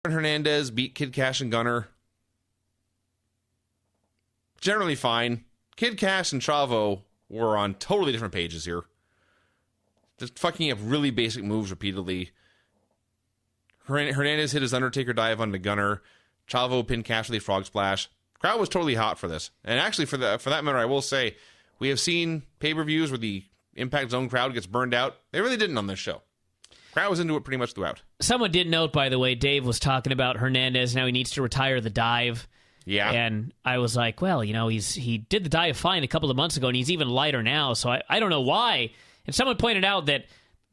Hernandez beat Kid Cash and Gunner. Generally fine. Kid Cash and Chavo were on totally different pages here. Just fucking up really basic moves repeatedly. Hernandez hit his Undertaker dive on the Gunner. Chavo pinned Cash with a frog splash. Crowd was totally hot for this. And actually, for that matter, I will say, we have seen pay-per-views where the Impact Zone crowd gets burned out. They really didn't on this show. Crowd was into it pretty much throughout. Someone did note, by the way, Dave was talking about Hernandez. Now he needs to retire the dive. Yeah. And I was like, well, he did the dive fine a couple of months ago, and he's even lighter now, so I don't know why. And someone pointed out that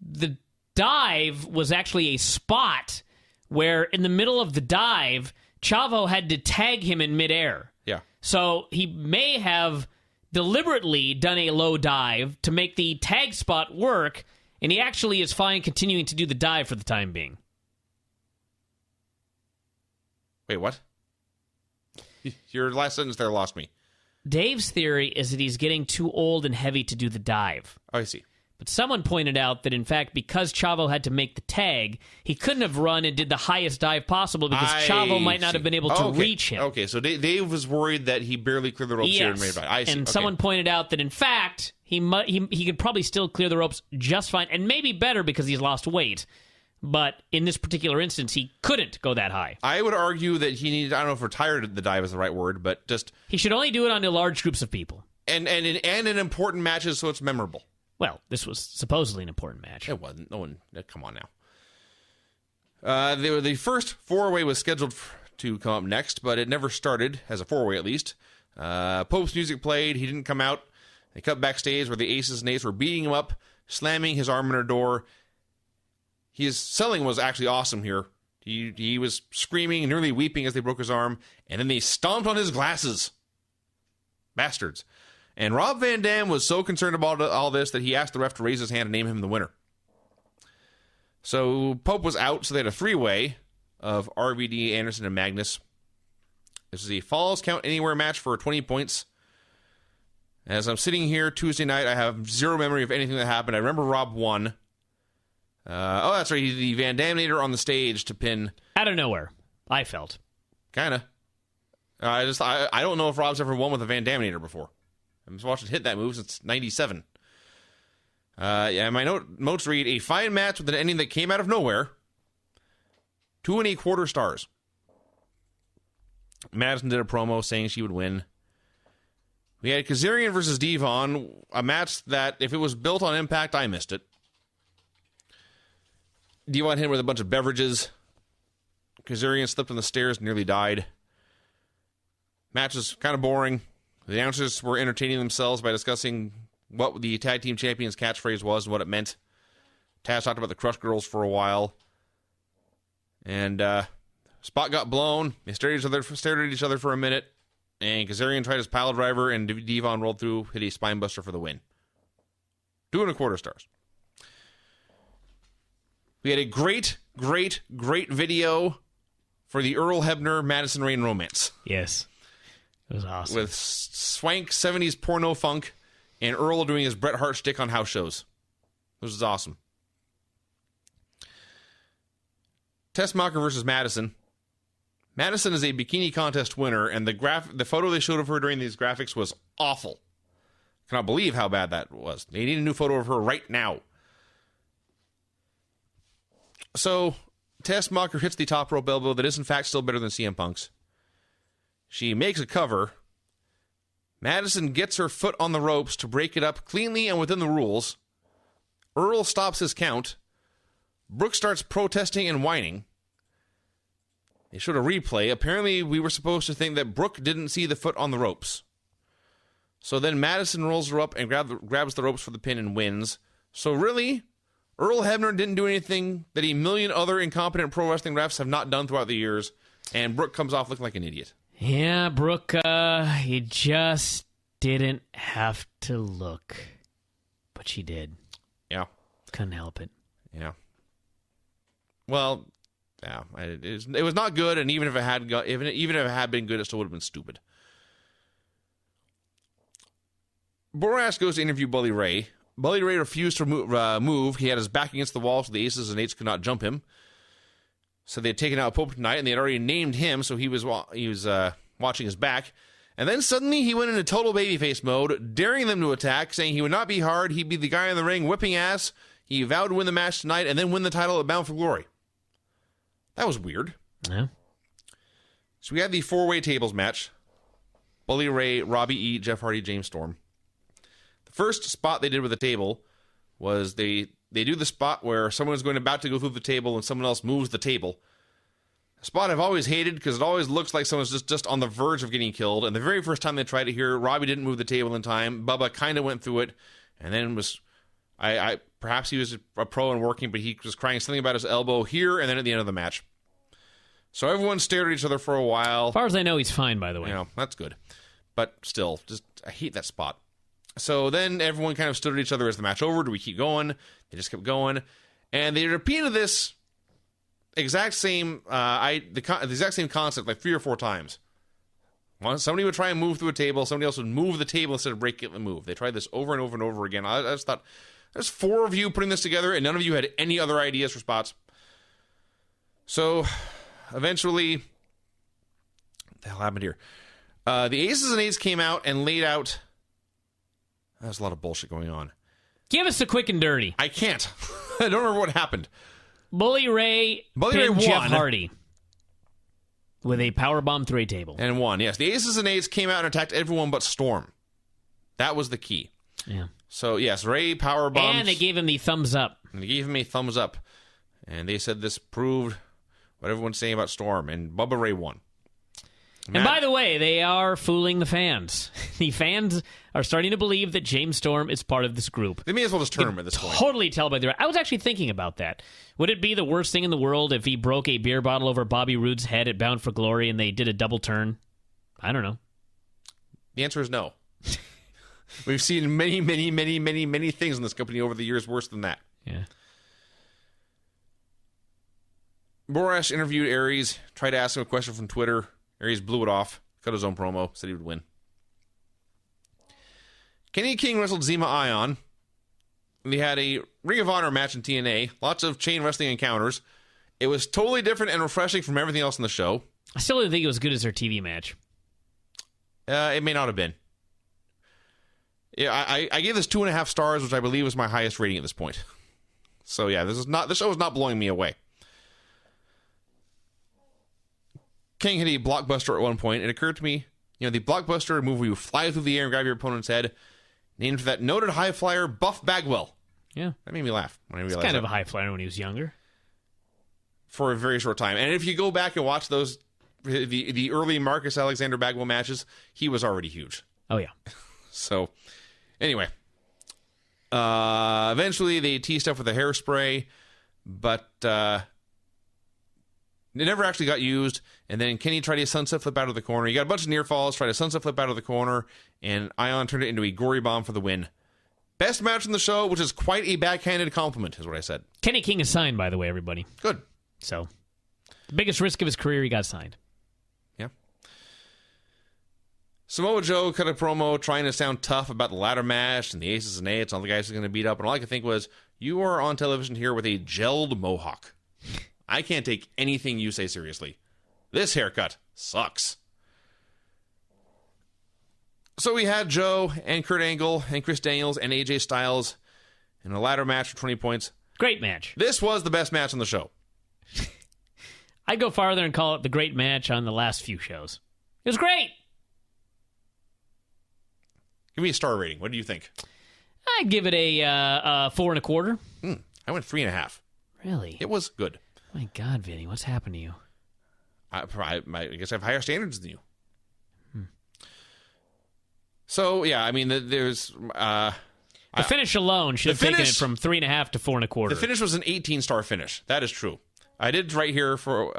the dive was actually a spot where in the middle of the dive, Chavo had to tag him in midair. Yeah. So he may have deliberately done a low dive to make the tag spot work, and he actually is fine continuing to do the dive for the time being. Wait, what? Your last sentence there lost me. Dave's theory is that he's getting too old and heavy to do the dive. Oh, I see. But someone pointed out that, in fact, because Chavo had to make the tag, he couldn't have run and did the highest dive possible because Chavo might not have been able to reach him. Okay, so Dave was worried that he barely cleared the ropes here and made it. I see. And someone pointed out that, in fact, he could probably still clear the ropes just fine, and maybe better because he's lost weight. But in this particular instance, he couldn't go that high. I would argue that he needed, I don't know if retired the dive is the right word, but just... He should only do it on large groups of people. And in important matches so it's memorable. Well, this was supposedly an important match. It wasn't. No one... Come on now. The first four-way was scheduled to come up next, but it never started, as a four-way at least. Pope's music played. He didn't come out. They cut backstage where the Aces and Eights were beating him up, slamming his arm in a door. His selling was actually awesome here. He was screaming and nearly weeping as they broke his arm, and then they stomped on his glasses. Bastards. And Rob Van Dam was so concerned about all this that he asked the ref to raise his hand and name him the winner. So Pope was out, so they had a three-way of RVD, Anderson, and Magnus. This is a Falls Count Anywhere match for 20 points. As I'm sitting here Tuesday night, I have zero memory of anything that happened. I remember Rob won. That's right. He's the Van Daminator on the stage to pin. Out of nowhere, I felt. Kind of. I don't know if Rob's ever won with a Van Daminator before. I've been watching hit that move since 97. My notes read, a fine match with an ending that came out of nowhere. 2 1/4 stars. Madison did a promo saying she would win. We had Kazarian versus Devon, a match that, if it was built on Impact, I missed it. Devon hit with a bunch of beverages. Kazarian slipped on the stairs and nearly died. Match was kind of boring. The announcers were entertaining themselves by discussing what the tag team champions catchphrase was and what it meant. Taz talked about the Crush Girls for a while. And spot got blown. They stared at each other for a minute. And Kazarian tried his pile driver, and Devon rolled through, hit a spine buster for the win. 2 1/4 stars. We had a great video for the Earl Hebner Madison Rayne romance. Yes. It was awesome. With swank 70s porno funk and Earl doing his Bret Hart shtick on house shows. This was awesome. Tessmacher versus Madison. Madison is a bikini contest winner, and the photo they showed of her during these graphics was awful. Cannot believe how bad that was. They need a new photo of her right now. So, Tessmacher hits the top rope elbow that is in fact still better than CM Punk's. She makes a cover. Madison gets her foot on the ropes to break it up cleanly and within the rules. Earl stops his count. Brooke starts protesting and whining. They showed a replay. Apparently, we were supposed to think that Brooke didn't see the foot on the ropes. So then Madison rolls her up and grabs the ropes for the pin and wins. So really, Earl Hebner didn't do anything that a million other incompetent pro wrestling refs have not done throughout the years, and Brooke comes off looking like an idiot. Yeah, Brooke, you just didn't have to look. But she did. Yeah. Couldn't help it. Yeah. Well, yeah, it was not good, and even if it had been good, it still would have been stupid. Borash goes to interview Bully Ray. Bully Ray refused to move. He had his back against the wall, so the Aces and Eights could not jump him. So they had taken out Pope tonight, and they had already named him, so he was watching his back. And then suddenly he went into total babyface mode, daring them to attack, saying he would not be hard, he'd be the guy in the ring whipping ass. He vowed to win the match tonight and then win the title at Bound for Glory. That was weird. Yeah. So we had the 4-way tables match. Bully Ray, Robbie E., Jeff Hardy, James Storm. The first spot they did with the table was they do the spot where someone's about to go through the table and someone else moves the table. A spot I've always hated because it always looks like someone's just on the verge of getting killed. And the very first time they tried it here, Robbie didn't move the table in time. Bubba kind of went through it, and then was perhaps he was a pro and working, but he was crying something about his elbow here and then at the end of the match. So everyone stared at each other for a while. As far as I know, he's fine, by the way. You know, that's good. But still, I hate that spot. So then everyone kind of stood at each other as the match over. Do we keep going? They just kept going. And they repeated this exact same the exact same concept like 3 or 4 times. Somebody would try and move through a table. Somebody else would move the table instead of break it and move. They tried this over and over and over again. I just thought, there's 4 of you putting this together, and none of you had any other ideas for spots. So eventually, what the hell happened here? The Aces and Eights came out and laid out. There's a lot of bullshit going on. Give us the quick and dirty. I can't. I don't remember what happened. Bully Ray pinned Jeff Hardy with a powerbomb 3 table. And won, yes. The Aces and Eights came out and attacked everyone but Storm. That was the key. Yeah. So, yes, Ray powerbombed. And they gave him the thumbs up. And they gave him a thumbs up. And they said this proved what everyone's saying about Storm. And Bubba Ray won. And by the way, they are fooling the fans. The fans are starting to believe that James Storm is part of this group. They may as well just turn him at this point. Totally tell by the... I was actually thinking about that. Would it be the worst thing in the world if he broke a beer bottle over Bobby Roode's head at Bound for Glory and they did a double turn? I don't know. The answer is no. We've seen many, many, many, many, many things in this company over the years worse than that. Yeah. Borash interviewed Aries, tried to ask him a question from Twitter. Aries blew it off, cut his own promo, said he would win. Kenny King wrestled Zema Ion. They had a Ring of Honor match in TNA. Lots of chain wrestling encounters. It was totally different and refreshing from everything else in the show. I still didn't think it was as good as their TV match. It may not have been. Yeah, I gave this 2.5 stars, which I believe was my highest rating at this point. So yeah, this show is not blowing me away. King hit a blockbuster at one point. It occurred to me, the blockbuster move where you fly through the air and grab your opponent's head, named for that noted high flyer Buff Bagwell. Yeah. That made me laugh when I realized He's kind that. of a high flyer when he was younger. For a very short time. And if you go back and watch those, the early Marcus Alexander Bagwell matches, he was already huge. Oh, yeah. So, anyway. Eventually they teased up with a hairspray, but it never actually got used. And then Kenny tried a sunset flip out of the corner. He got a bunch of near falls, tried a sunset flip out of the corner, and Ion turned it into a gory bomb for the win. Best match in the show, which is quite a backhanded compliment, is what I said. Kenny King is signed, by the way, everybody. Good. So, the biggest risk of his career, he got signed. Yeah. Samoa Joe cut a promo trying to sound tough about the ladder match and the Aces and Eights, all the guys he's going to beat up. And all I could think was, you are on television here with a gelled mohawk. I can't take anything you say seriously. This haircut sucks. So we had Joe and Kurt Angle and Chris Daniels and AJ Styles in a ladder match for 20 points. Great match. This was the best match on the show. I'd go farther and call it the great match on the last few shows. It was great. Give me a star rating. What do you think? I'd give it a 4 1/4. I went 3.5. Really? It was good. My God, Vinny, what's happened to you? I guess I have higher standards than you. So, yeah, I mean, there's... the finish alone should have taken it from 3.5 to 4 1/4. The finish was an 18-star finish. That is true. I did right here for...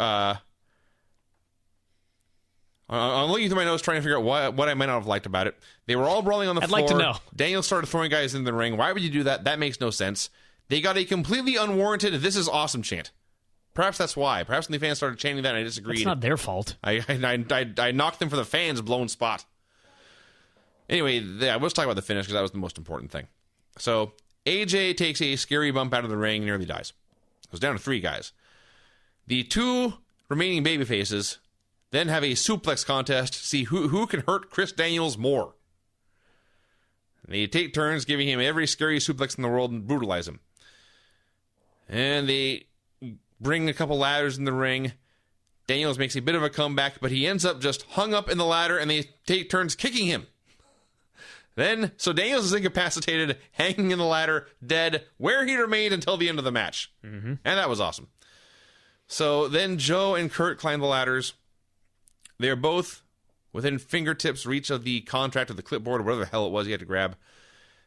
I'm looking through my notes trying to figure out what I might not have liked about it. They were all brawling on the floor. I'd like to know. Daniel started throwing guys in the ring. Why would you do that? That makes no sense. They got a completely unwarranted "This is awesome" chant. Perhaps that's why. Perhaps when the fans started chanting that, I disagreed. It's not their fault. I knocked them for the fans' blown spot. Anyway, let's talk about the finish because that was the most important thing. So, AJ takes a scary bump out of the ring and nearly dies. Goes down to 3 guys. The two remaining babyfaces then have a suplex contest to see who can hurt Chris Daniels more. They take turns giving him every scary suplex in the world and brutalize him. And they bring a couple ladders in the ring. Daniels makes a bit of a comeback, but he ends up just hung up in the ladder, and they take turns kicking him. So Daniels is incapacitated, hanging in the ladder, dead, where he remained until the end of the match. Mm-hmm. And that was awesome. So then Joe and Kurt climb the ladders. They are both within fingertips reach of the contract of the clipboard, or whatever the hell it was he had to grab.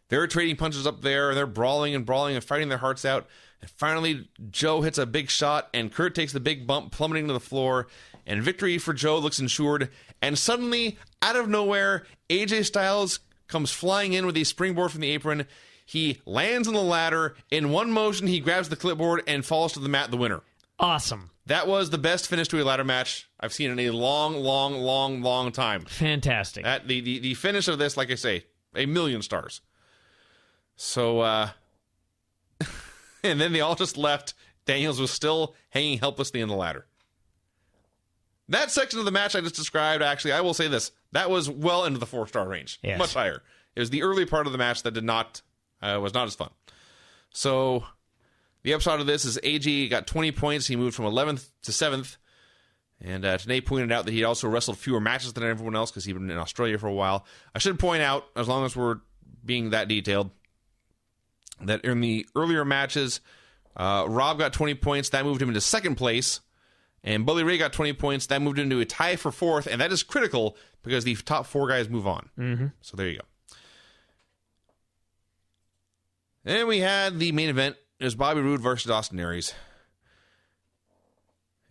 They're trading punches up there, and they're brawling and fighting their hearts out. And finally, Joe hits a big shot, and Kurt takes the big bump, plummeting to the floor. And victory for Joe looks ensured. And suddenly, out of nowhere, AJ Styles comes flying in with a springboard from the apron. He lands on the ladder. In one motion, he grabs the clipboard and falls to the mat, the winner. Awesome. That was the best finish to a ladder match I've seen in a long time. Fantastic. The finish of this, like I say, 1,000,000 stars. So, and then they all just left. Daniels was still hanging helplessly in the ladder. That section of the match I just described, actually, I will say this, that was well into the 4-star range. Yes. Much higher. It was the early part of the match that was not as fun. So, the upside of this is AJ got 20 points. He moved from 11th to 7th. And Tanay pointed out that he also wrestled fewer matches than everyone else because he'd been in Australia for a while. I should point out, as long as we're being that detailed, that in the earlier matches, Rob got 20 points. That moved him into second place. And Bully Ray got 20 points. That moved him into a tie for fourth. And that is critical because the top 4 guys move on. Mm-hmm. So there you go. Then we had the main event. It was Bobby Roode versus Austin Aries.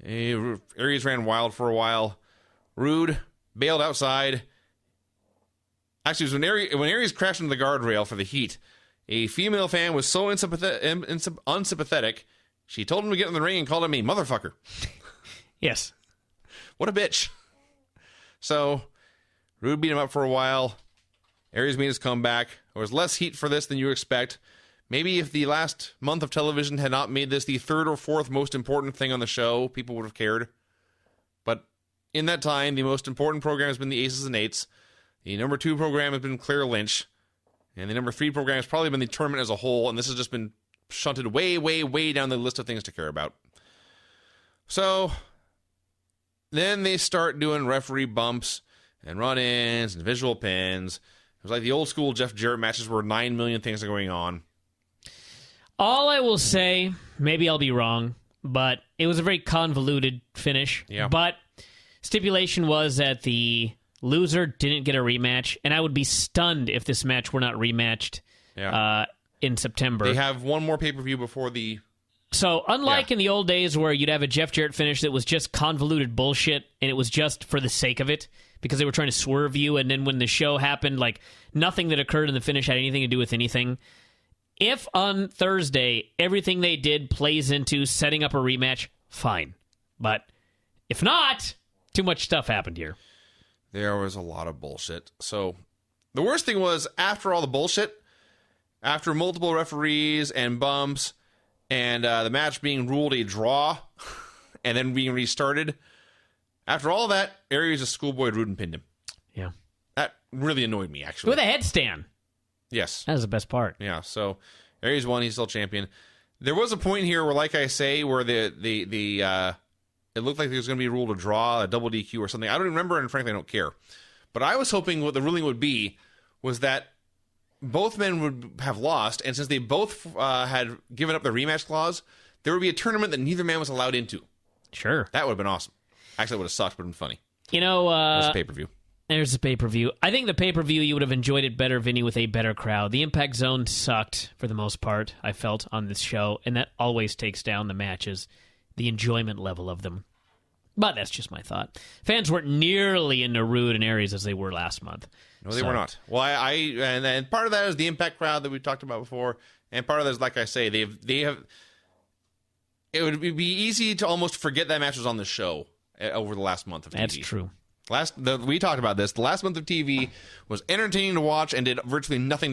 Aries ran wild for a while. Roode bailed outside. Actually, it was when Aries crashed into the guardrail for the heat. A female fan was so unsympathetic, she told him to get in the ring and called him a motherfucker. Yes. What a bitch. So, Roode beat him up for a while. Aries made his comeback. There was less heat for this than you expect. Maybe if the last month of television had not made this the 3rd or 4th most important thing on the show, people would have cared. But in that time, the most important program has been the Aces and Eights. The number 2 program has been Claire Lynch. And the number 3 program has probably been the tournament as a whole, and this has just been shunted way down the list of things to care about. So, then they start doing referee bumps and run-ins and visual pins. It was like the old school Jeff Jarrett matches where 9 million things are going on. All I will say, maybe I'll be wrong, but it was a very convoluted finish. Yeah. But stipulation was that the loser didn't get a rematch, and I would be stunned if this match were not rematched in September. They have one more pay-per-view before the... So, unlike in the old days where you'd have a Jeff Jarrett finish that was just convoluted bullshit, and it was just for the sake of it, because they were trying to swerve you, and then when the show happened, like, nothing that occurred in the finish had anything to do with anything. If on Thursday everything they did plays into setting up a rematch, fine. But if not, too much stuff happened here. There was a lot of bullshit. So the worst thing was, after all the bullshit, after multiple referees and bumps, and the match being ruled a draw, and then being restarted, after all that, Aries just schoolboyed Roode and pinned him. Yeah. That really annoyed me, actually. With a headstand. Yes. That was the best part. Yeah, so Aries won. He's still champion. There was a point here where, like I say, where it looked like there was going to be ruled a draw, a double DQ or something. I don't even remember, and frankly, I don't care. But I was hoping what the ruling would be was that both men would have lost, and since they both had given up their rematch clause, there would be a tournament that neither man was allowed into. Sure. That would have been awesome. Actually, it would have sucked, but it would have been funny. You know, that's a pay-per-view. There's the pay-per-view. I think the pay-per-view, you would have enjoyed it better, Vinny, with a better crowd. The Impact Zone sucked, for the most part, I felt, on this show, and that always takes down the matches, the enjoyment level of them. But that's just my thought. Fans weren't nearly into Roode and Aries as they were last month. No, they were not. Well, and part of that is the Impact crowd that we talked about before, and part of that is, like I say, they have. It would be easy to almost forget that match was on the show over the last month of TV. That's true. We talked about this. The last month of TV was entertaining to watch and did virtually nothing